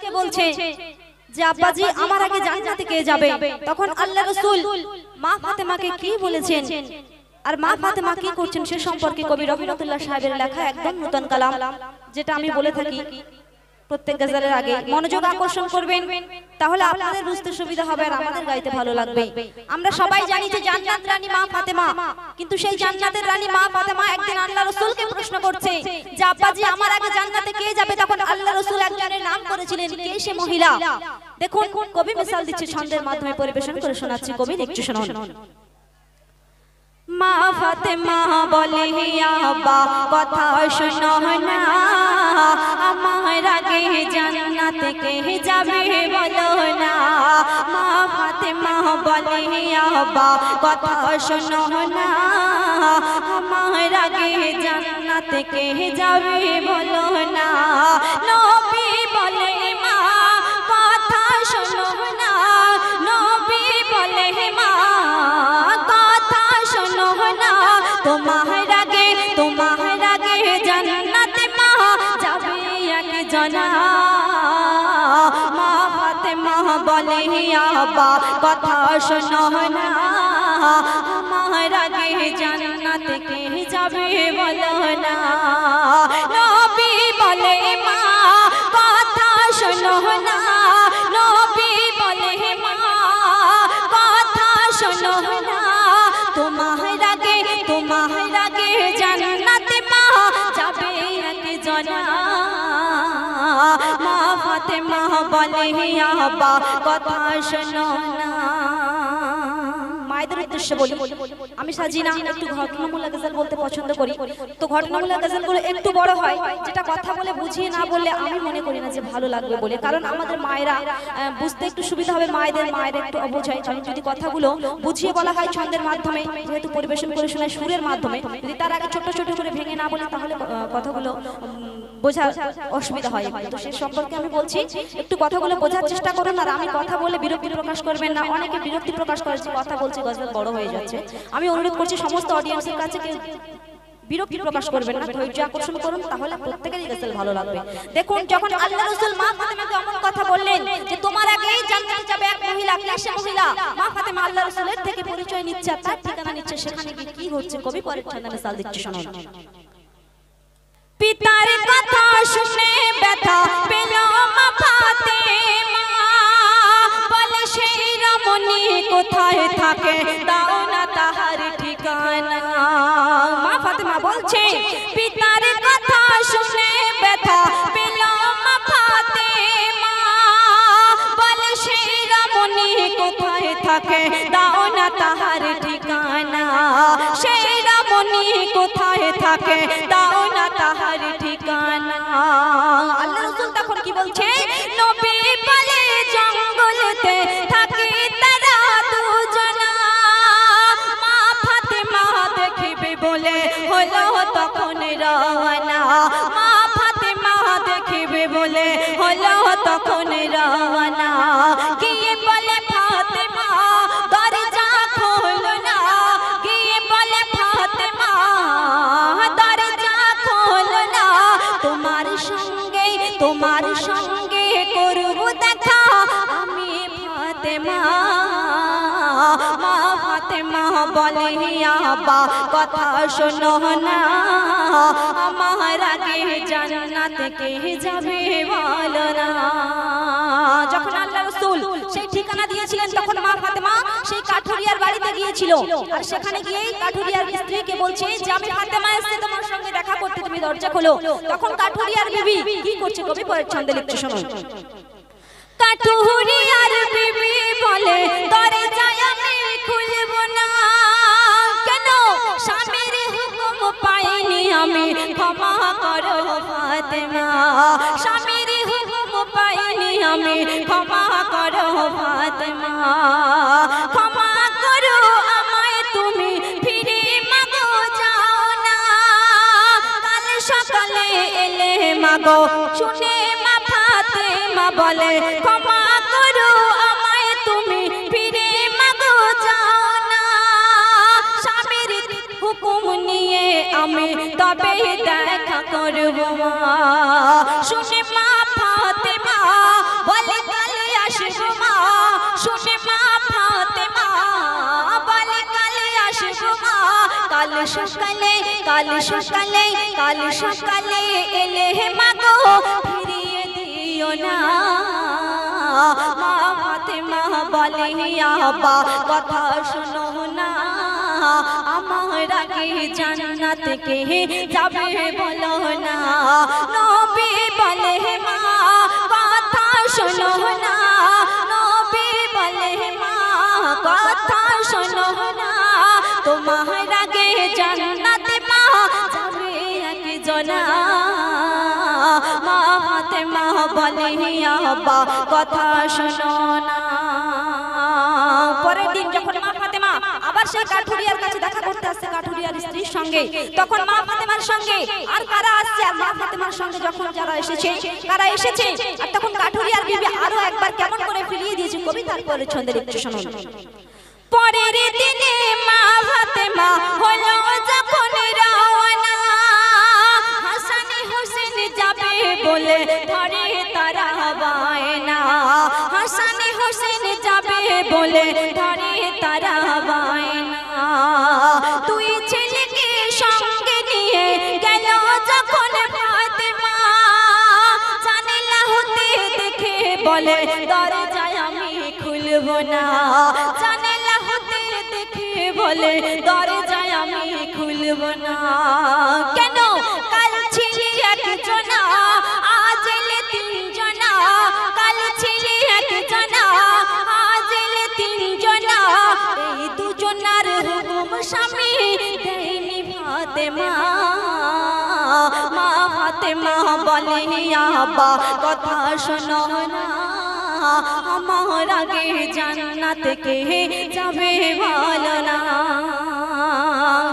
রাসূলকে বলছে যে আব্বাজি আমার আগে জান্নাতে কে যাবে, তখন আল্লাহ রাসূল মা ফাতেমাকে কি বলেছেন আর মা ফাতেমা কি করছেন সে সম্পর্কে কবি রহমাতুল্লাহ সাহেবের লেখা একদম নতুন কালাম, যেটা আমি বলে থাকি প্রত্যেক গজলের আগে মনোযোগ আকর্ষণ করবেন, তাহলে আপনাদের বুঝতে সুবিধা হবে আর আমাদের গাইতে ভালো লাগবে। আমরা সবাই জানি যে জান্নাত রানী মা ফাতেমা, কিন্তু সেই জান্নাতের রানী মা ফাতেমা একদিন আল্লাহ রাসূলকে প্রশ্ন করছে যে আব্বাজি আমার আগে জান্নাতে কে যাবে, তখন আল্লাহ রাসূল একজনের নাম করেছিলেন, কে সে মহিলা? দেখুন কবি মিসাল দিচ্ছে, ছন্দের মাধ্যমে পরিবেশন করে শোনাচ্ছি, কবি একটু শুনুন। মা ফাতেমা বলে আব্বা কথা শোনো না, আমার আগে জান্নাতে কে যাবে বলো না। মা ফাতেমা বলে আব্বা কথা শোনো না, আমার আগে জান্নাতে কে যাবে বলো না। নবী বলে মা কথা শোনো না, নবী বলে মা কথা শোনো না, তোমার আগে জান্নাতে মা যাবে একজনা। মা ফাতেমা বলে আব্বা কথা শোনো না, আমার আগে জান্নাতে কে যাবে বলো না। নবী বলে মা কথা শোনো না, নবী বলে মা কথা শোনো না, তোমার আগে জান্নাতে মা যাবে একজনা। মা ফাতেমা বলে আব্বা কথা শোনো না। মায়েদের উদ্দেশ্যে বলি, আমি সাজিনা একটু ঘটনামূলক গজল বলতে পছন্দ করি, তো ঘটনামূলক গজলগুলো একটু বড় হয়, যেটা কথা বলে বুঝিয়ে না বললে আমি মনে করি না যে ভালো লাগবে বলে, কারণ আমাদের মায়েরা বুঝতে একটু সুবিধা হবে, মায়েদের একটু অবুঝ হয়। কারণ যদি কথাগুলো বুঝিয়ে বলা হয় ছন্দের মাধ্যমে, যেহেতু পরিবেশন করে শোনায় সুরের মাধ্যমে, যদি তার আগে ছোট ছোট করে ভেঙে না বলি তাহলে কথাগুলো বোঝা অসুবিধা হয়। তো সে সম্পর্কে আমি বলছি, একটু কথাগুলো বোঝার চেষ্টা করুন, আর আমি কথা বলে বিরক্তি প্রকাশ করবেন না। অনেকে বিরক্তি প্রকাশ করে যে কথা বলছি গজল বড় হয়ে যাচ্ছে। আমি অনুরোধ করছি সমস্ত অডিয়েন্সের কাছে কেউ বিরক্তি প্রকাশ করবেন না, ধৈর্য আকর্ষণ করুন, তাহলে প্রত্যেকেরই গজল ভালো লাগবে। দেখুন যখন আল্লাহ রাসূল মা ফাতেমাকে এমন কথা বললেন যে তোমার আগেই জান্নাতে যাবে এক মহিলা, কে সে মহিলা? মা ফাতেমা আল্লাহ রাসূলের থেকে পরিচয় নিচ্ছে, তার ঠিকানা নিচ্ছে, সেখানে গিয়ে কি হচ্ছে কবি পরের ছন্দে মিসাল দিচ্ছে, শুনুন। পিতার কথা শুনে ব্যথা পেল মা ফাতেমা, বলে সেই রমণী কোথায় থাকে, দাও না তাহার ঠিকানা। মা ফাতেমা বলছে পিতার কথা শুনে ব্যথা পেল মা ফাতেমা, বলে সেই রমণী কোথায় থাকে, দাও না তাহার ঠিকানা। সেই রমণী কোথায় থাকে, দাও না তাহার ঠিকানা। আল্লাহ রাসূল তখন কি বলছে, নবী বলে জঙ্গলেতে থাকে তারা দুজনা। মা ফাতেমা দেখিবে বলে হলো তখন রওনা, মা ফাতেমা দেখিবে বলে হলো তখন রওনা। গিয়ে বলে ফাতেমা দরজা খোলো না, গিয়ে বলে ফাতেমা দরজা খোলো না, তোমার সঙ্গে করব দেখা আমি ফাতেমা। মা ফাতেমা বলে আব্বা কথা শোনো না, আমার আগে জান্নাতে কে যাবে বলো না। যখন আল্লাহ রাসূল সেই ঠিকানা দিয়েছিলেন, তখন মা ফাতেমা সেই কাঠুরিয়ার বাড়িতে গিয়েছিল, আর সেখানে গিয়েই কাঠুরিয়ার স্ত্রীকে বলছে যে আমি ফাতেমা এসেছি তোমার সঙ্গে দেখা করতে, তুমি দরজা খোলো। তখন কাঠুরিয়ার বিবি কি করছে কবি পরের ছন্দে লিখছে, শুনুন। কাঠুরিয়ার বিবি বলে দরজায় আমি খুলব না, কেন স্বামীর হুকুম পাইনি আমি, ক্ষমা করো ফাতেমা। স্বামীর হুকুম পাইনি আমি, ক্ষমা করো ফাতেমা। ক্ষমা করো আমায় তুমি, ফিরে মাগো যাও না, কাল সকালে এলে মাগো শুনে মা ফাতেমা বলে ক্ষমা করো আমায় তুমি, ফিরে মাগো যাও না, স্বামীর হুকুম নিয়ে আমি তবে দেখা করব। শুনে মা ফাতেমা সকালে কাল সকালে কাল সকালে এলে মাগো ফিরিয়ে দিও না মা ফাতেমা বলে আব্বা কথা শোনো না আমার আগে জান্নাত কে যাবে বলো না নবী বলে মা কথা শোনো না নবী বলে মা কথা শোনো না তোমার আগে জান্নাতে মা যাবে একজনা মা ফাতেমা বলে আব্বা কথা শোনো না পরের দিন যখন মা ফাতেমা আবার সেই কাঠুরিয়ার কাছে দেখা করতে আসছে কাঠুরিয়ার স্ত্রীর সঙ্গে তখন মা ফাতেমার সঙ্গে আর কারা আসছে আর মা ফাতেমার সঙ্গে যখন যারা এসেছে কারা এসেছে আর তখন কাঠুরিয়ার বিবি আরো একবার কেমন করে ফিরিয়ে দিয়েছে কবিতার পরে ছন্দের একটু শুনুন পরের দিনে মা ফাতেমা হলো যখন রওনা হাসান হোসেন যাবে বলে ধরে তারা বায়না হাসান হোসেন যাবে বলে ধরে তারা বায়না তুই ছেলেকে সঙ্গে নিয়ে গেল যখন ফাতেমা জানালা হতে দেখে বলে দরজায় আমি খুলব না জানালা হতে দেখে বলে দরজায় আমি খুলব না কেন কাল ছিলি একজনা আজ এলে তিনজনা কাল ছিলি একজনা আজ এলে তিনজনা এই দুজনার হুকুম স্বামী দেয়নি ফাতেমা মা ফাতেমা বলে আব্বা কথা শোনো না আমার আগে জান্নাত কে যাবে বলো না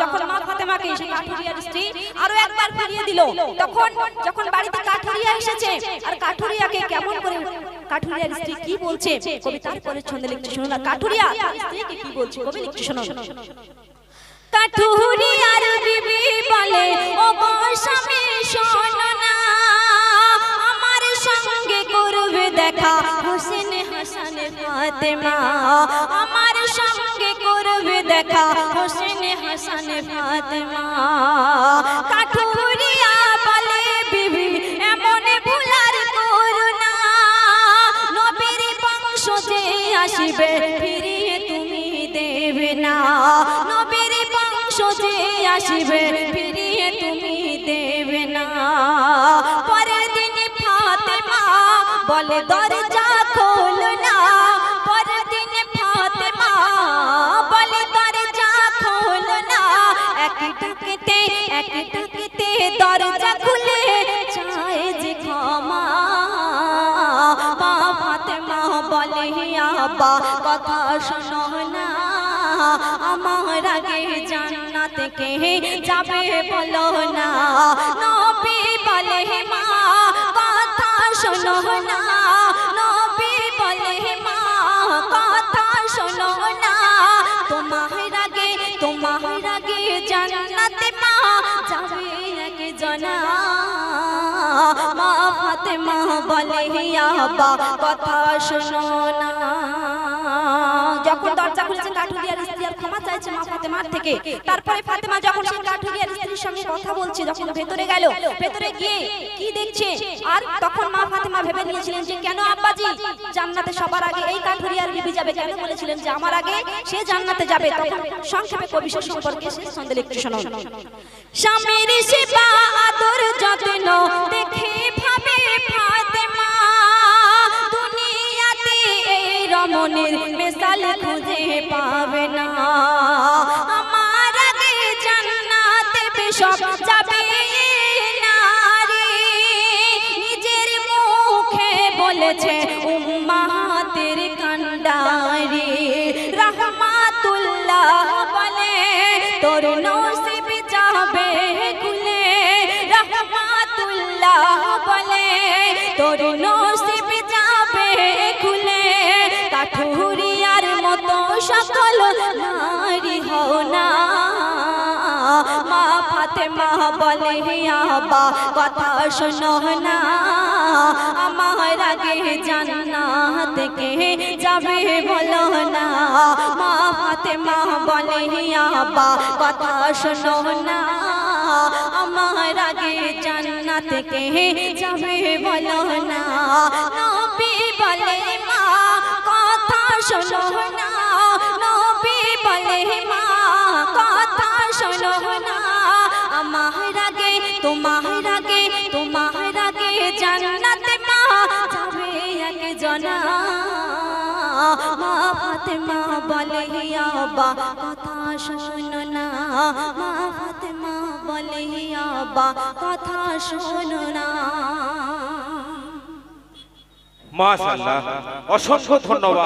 যখন মা ফাতেমাকে এসে কাঠুরিয়ার স্ত্রী আরো একবার ফিরিয়ে দিল তখন যখন বাড়িতে কাঠুরিয়া এসেছে আর কাঠুরিয়াকে কেমন করে কাঠুরিয়ার স্ত্রী কি বলছে কবিতার পরে ছন্দে লিখতে শুনুন না কাঠুরিয়া স্ত্রীকে কি বলছে কবি লিখতে শুনুন কাঠুরিয়ার বিবি বলে ও গো স্বামী শোনো না আমার সঙ্গে করবে দেখা হোসেন হাসান ফাতেমা আমার সঙ্গে করবে দেখা হোসেন হাসান ফাতেমা কাঠুরিয়া বলে বিবি এমন ভুলার করো না নবীর বংশ যে আসবে ফিরিয়ে তুমি দেবে না নবীর বংশ যে আসবে ফিরিয়ে তুমি দেবে না পরের দিন ফাতেমা বলে দরজা খোলো না পরের দিন ফাতেমা বলে দরজা খোলো না এক টুকতে দরজা খুলে চায় যে ক্ষমা মা ফাতেমা বলে আব্বা কথা শোনো না আমার আগে জান্নাত কে যাবে বলো না নবী বলে মা কথা শোনো না নবী বলে মা কথা শোনো না তোমার আগে জান্নাতে মা যাবে একজনা মা ফাতেমা বলে আব্বা কথা শোনো না যখন দরজা খুলেছে কাঠুরিয়ার স্ত্রী আর ক্ষমা চাইছে মা ফাতেমার থেকে তারপরে ফাতেমা যখন সেই কাঠুরিয়ার স্ত্রীর সঙ্গে কথা বলছে যখন ভেতরে গেল ভেতরে গিয়ে কি দেখছে আর তখন মা ফাতেমা ভেবে নিয়েছিলেন যে কেন আব্বাজি জান্নাতে সবার আগে এই কাঠুরিয়ার বিবি যাবে কেন বলেছিলেন যে আমার আগে সে জান্নাতে যাবে তখন সংক্ষেপে কবি সে সম্পর্কে শেষ ছন্দে লিখতে শুনুন স্বামীর সেবা আদর যত্ন দেখে ভাবে ফাতেমা দুনিয়াতে এই রমণীর মিসাল খুঁজে পাবে না আমার আগে জান্নাতে সব যাবে নারী নিজের মুখে বলেছে উম্মাতের কান্ডারি রহমাতুল্লাহ বলে তোর নসিব যাবে খুলে রহমাতুল্লাহ বলে তোর নসিব যাবে খুলে কাঠুরিয়ার মতো সকল নারী হও না মা ফাতেমা ফাতেমা বলে আবা কথা শোনো না আমার আগে জান্নাত কে যাবে বলো না মা ফাতেমা বলে আবা কথা শোনো না আমার আগে জান্নাত কে যাবে বলো না নবী বলে মা কথা শোনো না নবী বলে মা কথা শোনো না আমার আগে তোমার আগে জান্নাতে মা যাবে একজনা মা ফাতেমা বলে আবা কথা শোনো না মা ফাতেমা বলে আবা কথা শোনো না। মাশাআল্লাহ, অসংখ্য ধন্যবাদ।